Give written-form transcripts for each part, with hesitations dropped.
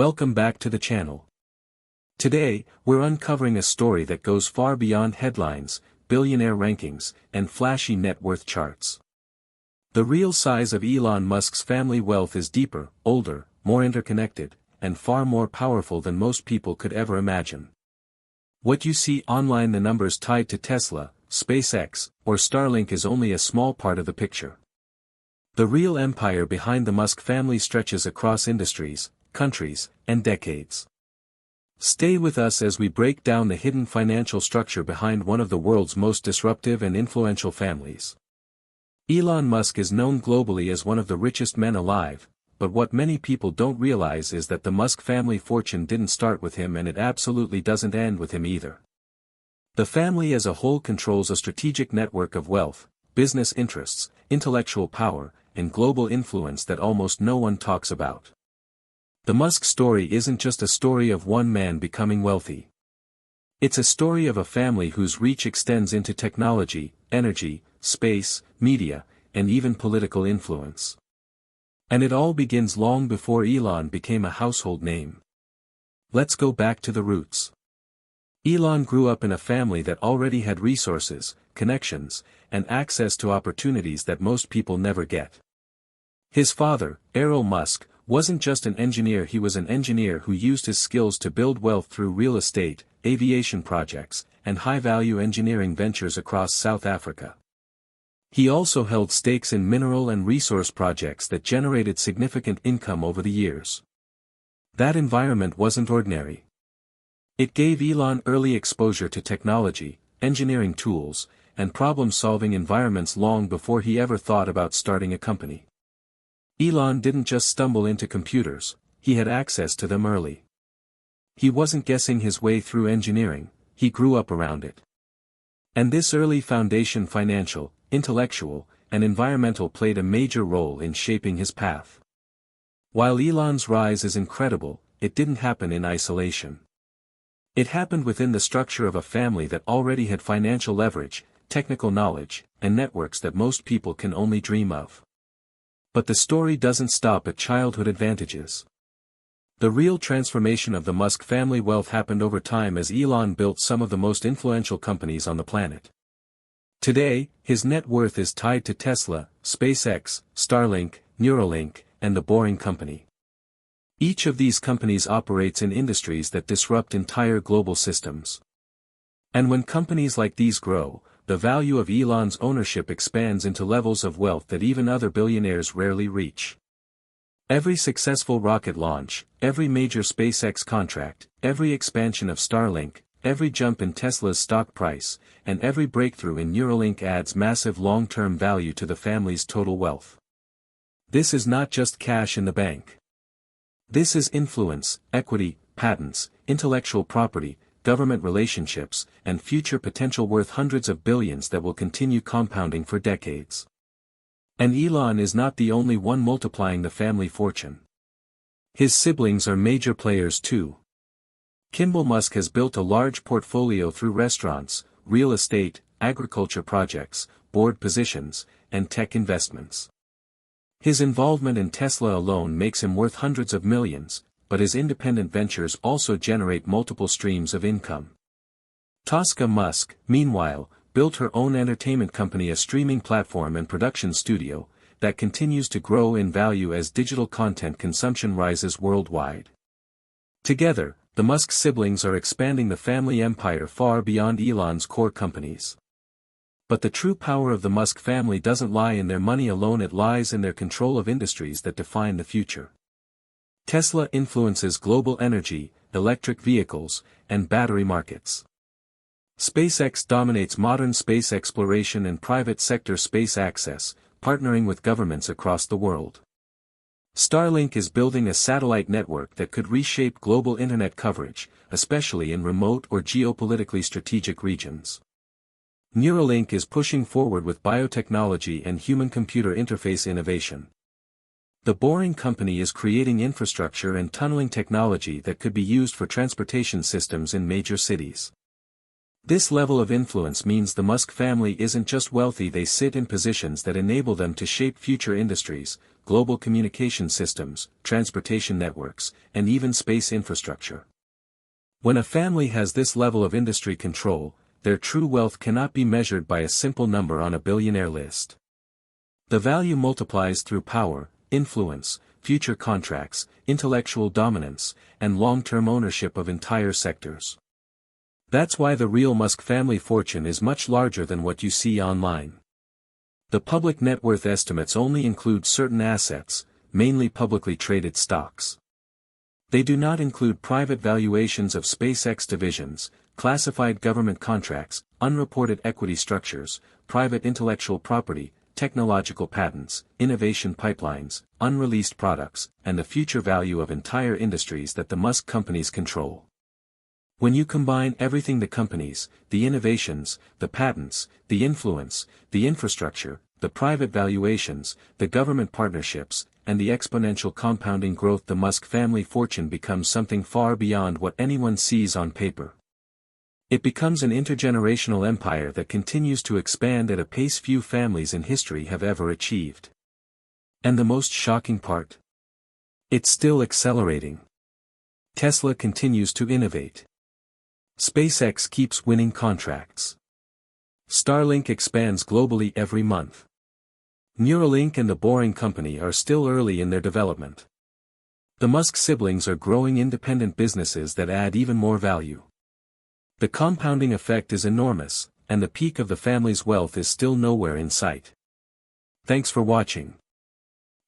Welcome back to the channel. Today, we're uncovering a story that goes far beyond headlines, billionaire rankings, and flashy net worth charts. The real size of Elon Musk's family wealth is deeper, older, more interconnected, and far more powerful than most people could ever imagine. What you see online, the numbers tied to Tesla, SpaceX, or Starlink, is only a small part of the picture. The real empire behind the Musk family stretches across industries, countries, and decades. Stay with us as we break down the hidden financial structure behind one of the world's most disruptive and influential families. Elon Musk is known globally as one of the richest men alive, but what many people don't realize is that the Musk family fortune didn't start with him, and it absolutely doesn't end with him either. The family as a whole controls a strategic network of wealth, business interests, intellectual power, and global influence that almost no one talks about. The Musk story isn't just a story of one man becoming wealthy. It's a story of a family whose reach extends into technology, energy, space, media, and even political influence. And it all begins long before Elon became a household name. Let's go back to the roots. Elon grew up in a family that already had resources, connections, and access to opportunities that most people never get. His father, Elon Musk, wasn't just an engineer. He was an engineer who used his skills to build wealth through real estate, aviation projects, and high-value engineering ventures across South Africa. He also held stakes in mineral and resource projects that generated significant income over the years. That environment wasn't ordinary. It gave Elon early exposure to technology, engineering tools, and problem-solving environments long before he ever thought about starting a company. Elon didn't just stumble into computers, he had access to them early. He wasn't guessing his way through engineering, he grew up around it. And this early foundation, financial, intellectual, and environmental, played a major role in shaping his path. While Elon's rise is incredible, it didn't happen in isolation. It happened within the structure of a family that already had financial leverage, technical knowledge, and networks that most people can only dream of. But the story doesn't stop at childhood advantages. The real transformation of the Musk family wealth happened over time as Elon built some of the most influential companies on the planet. Today, his net worth is tied to Tesla, SpaceX, Starlink, Neuralink, and the Boring Company. Each of these companies operates in industries that disrupt entire global systems. And when companies like these grow, the value of Elon's ownership expands into levels of wealth that even other billionaires rarely reach. Every successful rocket launch, every major SpaceX contract, every expansion of Starlink, every jump in Tesla's stock price, and every breakthrough in Neuralink adds massive long-term value to the family's total wealth. This is not just cash in the bank. This is influence, equity, patents, intellectual property, government relationships, and future potential worth hundreds of billions that will continue compounding for decades. And Elon is not the only one multiplying the family fortune. His siblings are major players too. Kimbal Musk has built a large portfolio through restaurants, real estate, agriculture projects, board positions, and tech investments. His involvement in Tesla alone makes him worth hundreds of millions, but his independent ventures also generate multiple streams of income. Tosca Musk, meanwhile, built her own entertainment company, a streaming platform and production studio, that continues to grow in value as digital content consumption rises worldwide. Together, the Musk siblings are expanding the family empire far beyond Elon's core companies. But the true power of the Musk family doesn't lie in their money alone, it lies in their control of industries that define the future. Tesla influences global energy, electric vehicles, and battery markets. SpaceX dominates modern space exploration and private sector space access, partnering with governments across the world. Starlink is building a satellite network that could reshape global internet coverage, especially in remote or geopolitically strategic regions. Neuralink is pushing forward with biotechnology and human-computer interface innovation. The Boring Company is creating infrastructure and tunneling technology that could be used for transportation systems in major cities. This level of influence means the Musk family isn't just wealthy, they sit in positions that enable them to shape future industries, global communication systems, transportation networks, and even space infrastructure. When a family has this level of industry control, their true wealth cannot be measured by a simple number on a billionaire list. The value multiplies through power, influence, future contracts, intellectual dominance, and long-term ownership of entire sectors. That's why the real Musk family fortune is much larger than what you see online. The public net worth estimates only include certain assets, mainly publicly traded stocks. They do not include private valuations of SpaceX divisions, classified government contracts, unreported equity structures, private intellectual property, technological patents, innovation pipelines, unreleased products, and the future value of entire industries that the Musk companies control. When you combine everything, the companies, the innovations, the patents, the influence, the infrastructure, the private valuations, the government partnerships, and the exponential compounding growth, the Musk family fortune becomes something far beyond what anyone sees on paper. It becomes an intergenerational empire that continues to expand at a pace few families in history have ever achieved. And the most shocking part? It's still accelerating. Tesla continues to innovate. SpaceX keeps winning contracts. Starlink expands globally every month. Neuralink and the Boring Company are still early in their development. The Musk siblings are growing independent businesses that add even more value. The compounding effect is enormous, and the peak of the family's wealth is still nowhere in sight. Thanks for watching.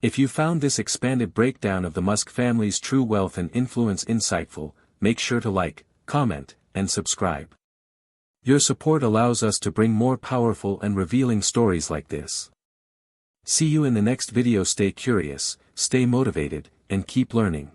If you found this expanded breakdown of the Musk family's true wealth and influence insightful, make sure to like, comment, and subscribe. Your support allows us to bring more powerful and revealing stories like this. See you in the next video. Stay curious, stay motivated, and keep learning.